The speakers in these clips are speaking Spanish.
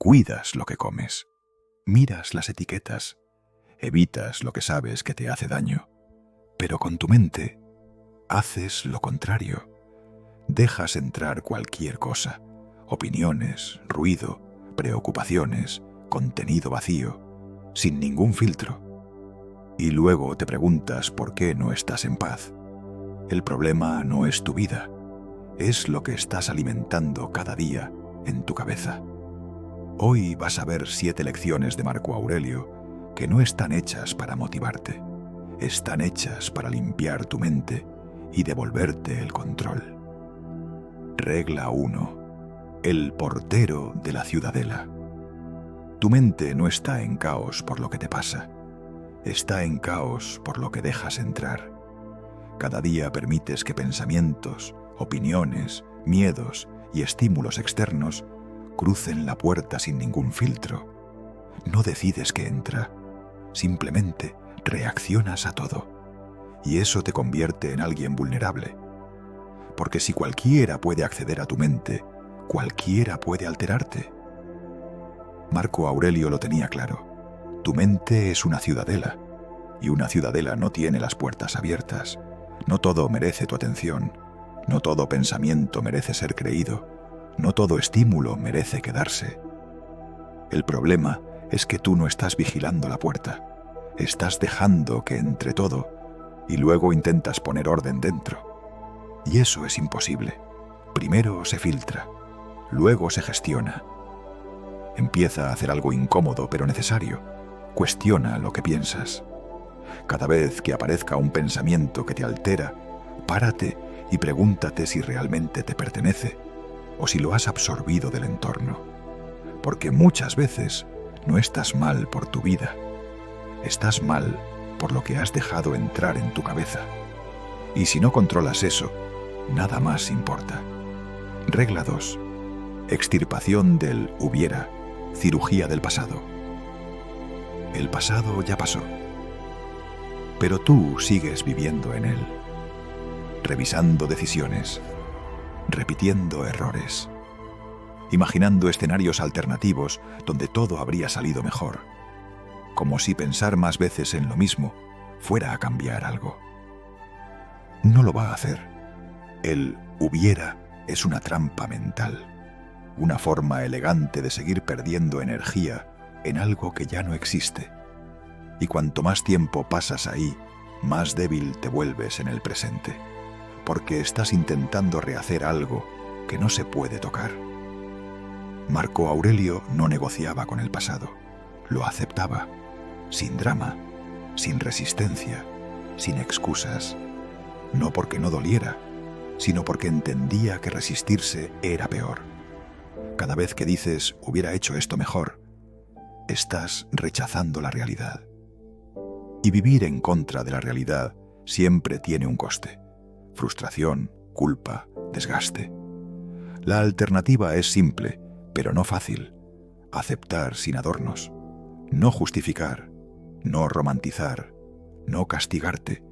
Cuidas lo que comes. Miras las etiquetas. Evitas lo que sabes que te hace daño. Pero con tu mente haces lo contrario. Dejas entrar cualquier cosa. Opiniones, ruido, preocupaciones, contenido vacío, sin ningún filtro. Y luego te preguntas por qué no estás en paz. El problema no es tu vida, es lo que estás alimentando cada día en tu cabeza. Hoy vas a ver 7 lecciones de Marco Aurelio que no están hechas para motivarte, están hechas para limpiar tu mente y devolverte el control. Regla 1. El portero de la ciudadela. Tu mente no está en caos por lo que te pasa, está en caos por lo que dejas entrar. Cada día permites que pensamientos, opiniones, miedos y estímulos externos crucen la puerta sin ningún filtro. No decides qué entra, simplemente reaccionas a todo. Y eso te convierte en alguien vulnerable. Porque si cualquiera puede acceder a tu mente, cualquiera puede alterarte. Marco Aurelio lo tenía claro. Tu mente es una ciudadela, y una ciudadela no tiene las puertas abiertas. No todo merece tu atención, no todo pensamiento merece ser creído, no todo estímulo merece quedarse. El problema es que tú no estás vigilando la puerta, estás dejando que entre todo y luego intentas poner orden dentro. Y eso es imposible. Primero se filtra, luego se gestiona. Empieza a hacer algo incómodo pero necesario. Cuestiona lo que piensas. Cada vez que aparezca un pensamiento que te altera, párate y pregúntate si realmente te pertenece o si lo has absorbido del entorno. Porque muchas veces no estás mal por tu vida, estás mal por lo que has dejado entrar en tu cabeza. Y si no controlas eso, nada más importa. Regla 2. Extirpación del hubiera, cirugía del pasado. El pasado ya pasó, pero tú sigues viviendo en él, revisando decisiones, repitiendo errores, imaginando escenarios alternativos donde todo habría salido mejor, como si pensar más veces en lo mismo fuera a cambiar algo. No lo va a hacer. El hubiera es una trampa mental, una forma elegante de seguir perdiendo energía en algo que ya no existe. Y cuanto más tiempo pasas ahí, más débil te vuelves en el presente, porque estás intentando rehacer algo que no se puede tocar. Marco Aurelio no negociaba con el pasado, lo aceptaba, sin drama, sin resistencia, sin excusas, no porque no doliera, sino porque entendía que resistirse era peor. Cada vez que dices hubiera hecho esto mejor, estás rechazando la realidad. Y vivir en contra de la realidad siempre tiene un coste: frustración, culpa, desgaste. La alternativa es simple, pero no fácil: aceptar sin adornos, no justificar, no romantizar, no castigarte,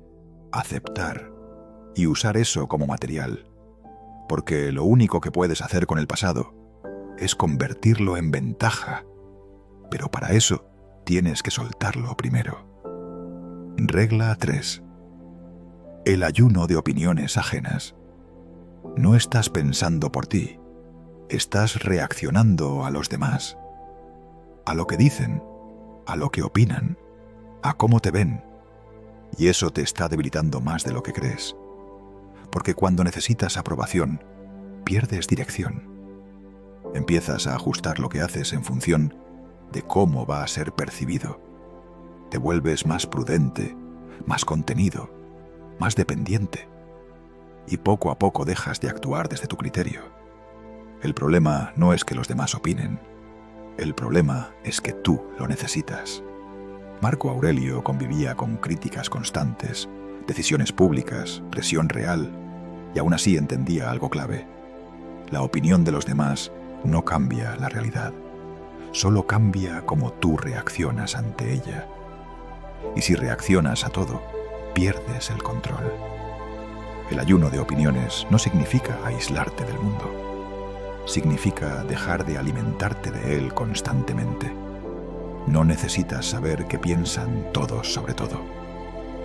aceptar y usar eso como material, porque lo único que puedes hacer con el pasado es convertirlo en ventaja, pero para eso tienes que soltarlo primero. Regla 3. El ayuno de opiniones ajenas. No estás pensando por ti, estás reaccionando a los demás, a lo que dicen, a lo que opinan, a cómo te ven, y eso te está debilitando más de lo que crees, porque cuando necesitas aprobación, pierdes dirección. Empiezas a ajustar lo que haces en función de cómo va a ser percibido. Te vuelves más prudente, más contenido, más dependiente, y poco a poco dejas de actuar desde tu criterio. El problema no es que los demás opinen, el problema es que tú lo necesitas. Marco Aurelio convivía con críticas constantes, decisiones públicas, presión real, y aún así entendía algo clave: la opinión de los demás no cambia la realidad, solo cambia cómo tú reaccionas ante ella. Y si reaccionas a todo, pierdes el control. El ayuno de opiniones no significa aislarte del mundo. significa dejar de alimentarte de él constantemente. No necesitas saber qué piensan todos sobre todo.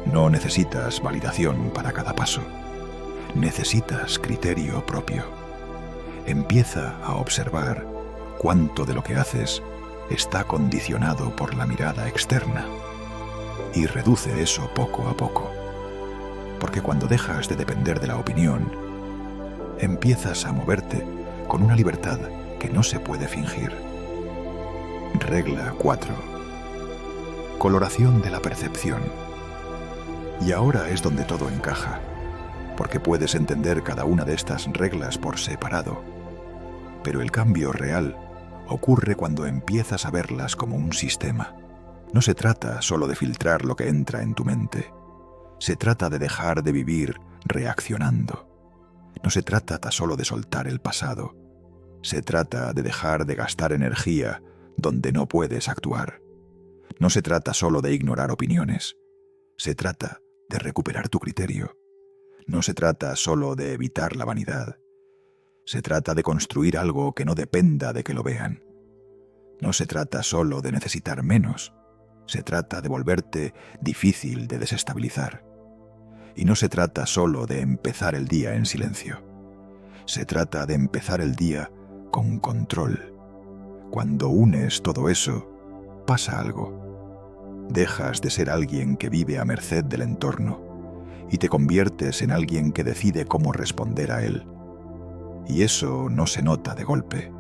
No necesitas validación para cada paso. Necesitas criterio propio. Empieza a observar cuánto de lo que haces está condicionado por la mirada externa y reduce eso poco a poco. Porque cuando dejas de depender de la opinión, empiezas a moverte con una libertad que no se puede fingir. Regla 4. Coloración de la percepción. Y ahora es donde todo encaja, porque puedes entender cada una de estas reglas por separado, pero el cambio real ocurre cuando empiezas a verlas como un sistema. No se trata solo de filtrar lo que entra en tu mente. Se trata de dejar de vivir reaccionando. No se trata tan solo de soltar el pasado. Se trata de dejar de gastar energía donde no puedes actuar. No se trata solo de ignorar opiniones. Se trata de recuperar tu criterio. No se trata solo de evitar la vanidad. Se trata de construir algo que no dependa de que lo vean. No se trata solo de necesitar menos. Se trata de volverte difícil de desestabilizar. Y no se trata solo de empezar el día en silencio. Se trata de empezar el día con control. Cuando unes todo eso, pasa algo. Dejas de ser alguien que vive a merced del entorno y te conviertes en alguien que decide cómo responder a él. Y eso no se nota de golpe.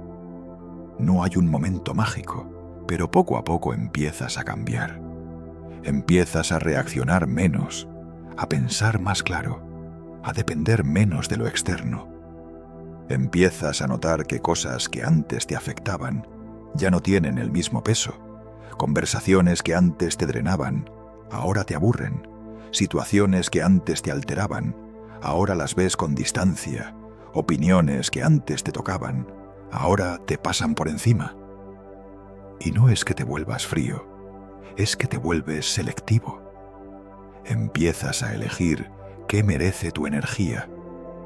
No hay un momento mágico, pero poco a poco empiezas a cambiar. Empiezas a reaccionar menos, a pensar más claro, a depender menos de lo externo. Empiezas a notar que cosas que antes te afectaban ya no tienen el mismo peso. Conversaciones que antes te drenaban, ahora te aburren. Situaciones que antes te alteraban, ahora las ves con distancia. Opiniones que antes te tocaban, ahora te pasan por encima. Y no es que te vuelvas frío, es que te vuelves selectivo. Empiezas a elegir qué merece tu energía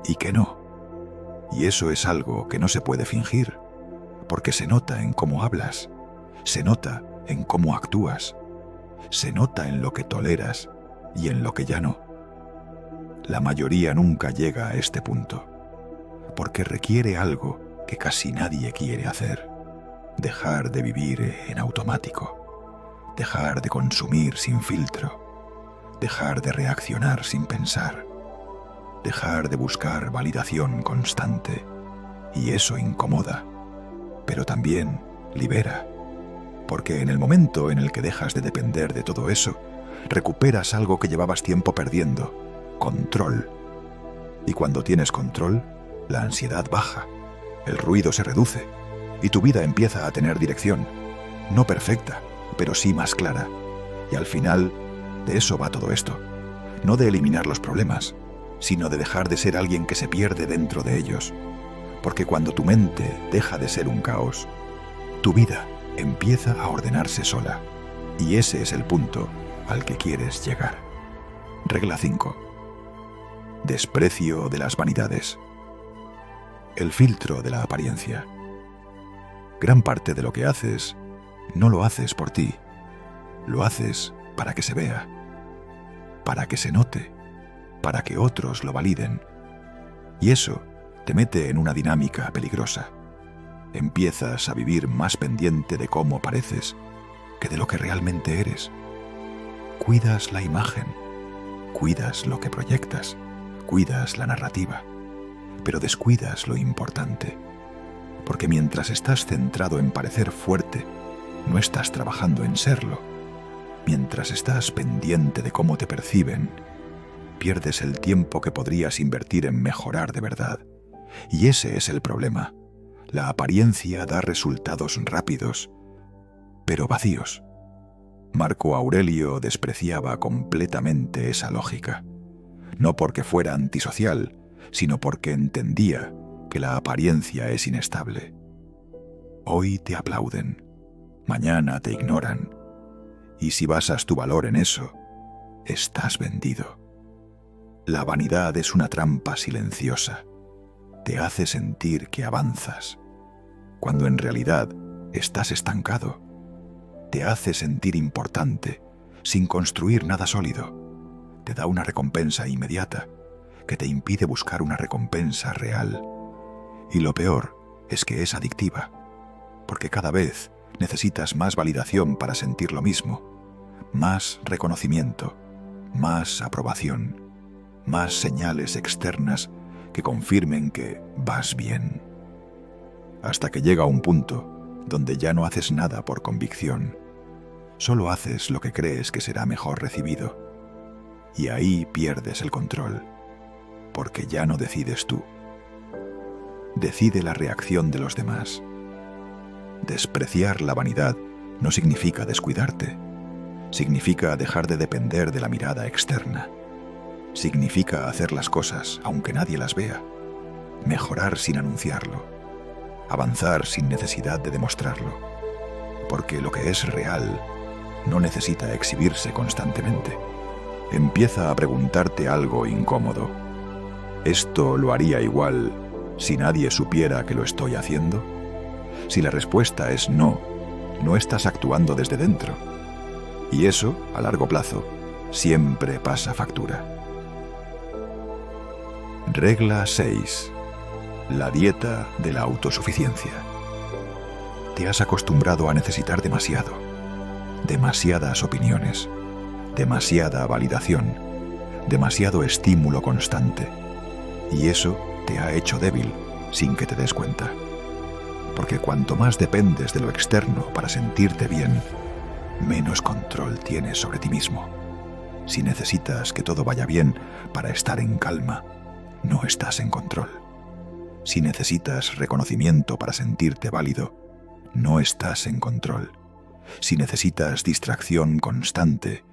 y qué no. Y eso es algo que no se puede fingir, porque se nota en cómo hablas, se nota en cómo actúas, se nota en lo que toleras y en lo que ya no. La mayoría nunca llega a este punto, porque requiere algo que casi nadie quiere hacer: dejar de vivir en automático, dejar de consumir sin filtro, dejar de reaccionar sin pensar, dejar de buscar validación constante. Y eso incomoda, pero también libera, porque en el momento en el que dejas de depender de todo eso, recuperas algo que llevabas tiempo perdiendo: control. Y cuando tienes control, la ansiedad baja, el ruido se reduce y tu vida empieza a tener dirección, no perfecta, pero sí más clara. Y al final, de eso va todo esto, no de eliminar los problemas, sino de dejar de ser alguien que se pierde dentro de ellos. Porque cuando tu mente deja de ser un caos, tu vida empieza a ordenarse sola, y ese es el punto al que quieres llegar. Regla 5. Desprecio de las vanidades. El filtro de la apariencia. Gran parte de lo que haces no lo haces por ti, lo haces para que se vea, para que se note, para que otros lo validen. Y eso te mete en una dinámica peligrosa. Empiezas a vivir más pendiente de cómo pareces que de lo que realmente eres. Cuidas la imagen, cuidas lo que proyectas, cuidas la narrativa, pero descuidas lo importante, porque mientras estás centrado en parecer fuerte, no estás trabajando en serlo. Mientras estás pendiente de cómo te perciben, pierdes el tiempo que podrías invertir en mejorar de verdad. Y ese es el problema. La apariencia da resultados rápidos, pero vacíos. Marco Aurelio despreciaba completamente esa lógica, no porque fuera antisocial, sino porque entendía que la apariencia es inestable. Hoy te aplauden, mañana te ignoran, y si basas tu valor en eso, estás vendido. La vanidad es una trampa silenciosa. te hace sentir que avanzas, cuando en realidad estás estancado. Te hace sentir importante, sin construir nada sólido. Te da una recompensa inmediata, que te impide buscar una recompensa real. Y lo peor es que es adictiva, porque cada vez necesitas más validación para sentir lo mismo, más reconocimiento, más aprobación, más señales externas que confirmen que vas bien. Hasta que llega un punto donde ya no haces nada por convicción, solo haces lo que crees que será mejor recibido. Y ahí pierdes el control, porque ya no decides tú. Decide la reacción de los demás. Despreciar la vanidad no significa descuidarte. Significa dejar de depender de la mirada externa. Significa hacer las cosas aunque nadie las vea. Mejorar sin anunciarlo. Avanzar sin necesidad de demostrarlo. Porque lo que es real no necesita exhibirse constantemente. Empieza a preguntarte algo incómodo. ¿Esto lo haría igual si nadie supiera que lo estoy haciendo? Si la respuesta es no, no estás actuando desde dentro. Y eso, a largo plazo, siempre pasa factura. Regla 6. La dieta de la autosuficiencia. Te has acostumbrado a necesitar demasiado. Demasiadas opiniones. Demasiada validación. Demasiado estímulo constante. Y eso te ha hecho débil sin que te des cuenta. Porque cuanto más dependes de lo externo para sentirte bien, menos control tienes sobre ti mismo. Si necesitas que todo vaya bien para estar en calma, no estás en control. Si necesitas reconocimiento para sentirte válido, no estás en control. Si necesitas distracción constante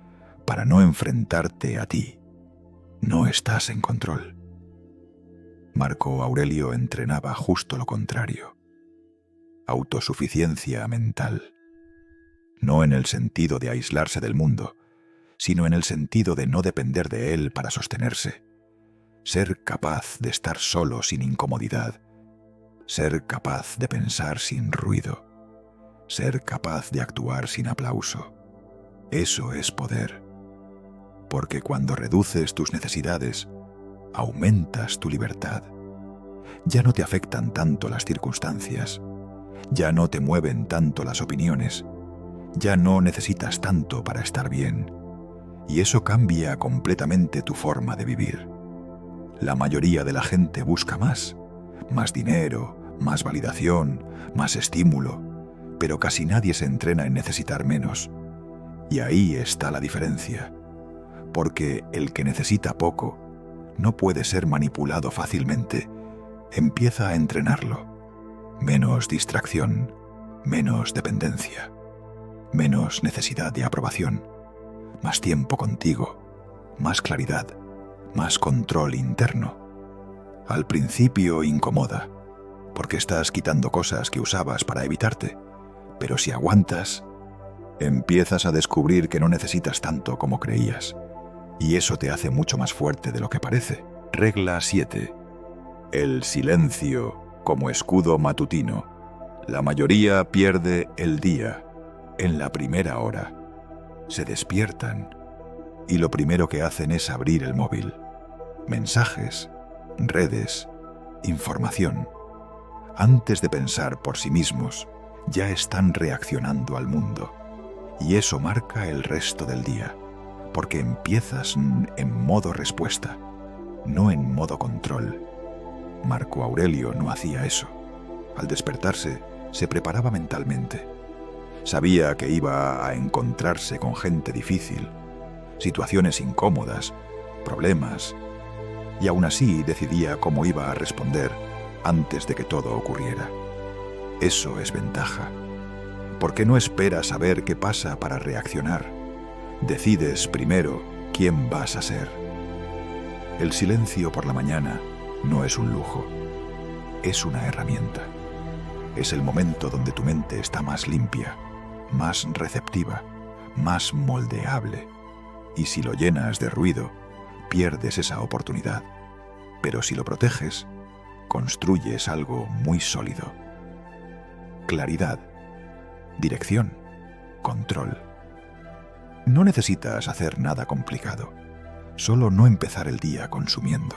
para no enfrentarte a ti, no estás en control. Marco Aurelio entrenaba justo lo contrario. Autosuficiencia mental. No en el sentido de aislarse del mundo, sino en el sentido de no depender de él para sostenerse. Ser capaz de estar solo sin incomodidad. Ser capaz de pensar sin ruido. Ser capaz de actuar sin aplauso. Eso es poder. Porque cuando reduces tus necesidades, aumentas tu libertad. Ya no te afectan tanto las circunstancias. Ya no te mueven tanto las opiniones. Ya no necesitas tanto para estar bien. Y eso cambia completamente tu forma de vivir. La mayoría de la gente busca más dinero, más validación, más estímulo, pero casi nadie se entrena en necesitar menos. Y ahí está la diferencia, porque el que necesita poco no puede ser manipulado fácilmente. Empieza a entrenarlo. Menos distracción, menos dependencia, menos necesidad de aprobación, más tiempo contigo, más claridad, más control interno. Al principio incomoda, porque estás quitando cosas que usabas para evitarte, pero si aguantas, empiezas a descubrir que no necesitas tanto como creías, y eso te hace mucho más fuerte de lo que parece. Regla 7. El silencio como escudo matutino. La mayoría pierde el día en la primera hora. Se despiertan y lo primero que hacen es abrir el móvil. Mensajes, redes, información. Antes de pensar por sí mismos, ya están reaccionando al mundo. Y eso marca el resto del día, porque empiezas en modo respuesta, no en modo control. Marco Aurelio no hacía eso. Al despertarse, se preparaba mentalmente. Sabía que iba a encontrarse con gente difícil, situaciones incómodas, problemas, y aún así decidía cómo iba a responder antes de que todo ocurriera. Eso es ventaja, porque no esperas a ver qué pasa para reaccionar. Decides primero quién vas a ser. El silencio por la mañana no es un lujo, es una herramienta. Es el momento donde tu mente está más limpia, más receptiva, más moldeable. Y si lo llenas de ruido, pierdes esa oportunidad. Pero si lo proteges, construyes algo muy sólido. Claridad, dirección, control. No necesitas hacer nada complicado, solo no empezar el día consumiendo.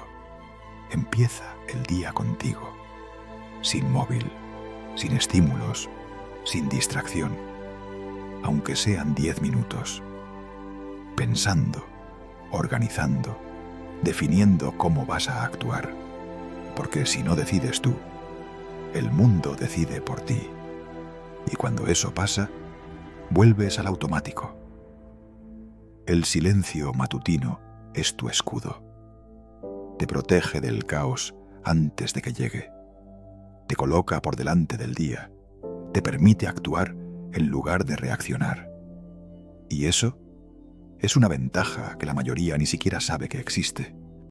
Empieza el día contigo, sin móvil, sin estímulos, sin distracción, aunque sean 10 minutos, pensando, organizando, definiendo cómo vas a actuar, porque si no decides tú, el mundo decide por ti, y cuando eso pasa, vuelves al automático. El silencio matutino es tu escudo. Te protege del caos antes de que llegue. Te coloca por delante del día. Te permite actuar en lugar de reaccionar. Y eso es una ventaja que la mayoría ni siquiera sabe que existe.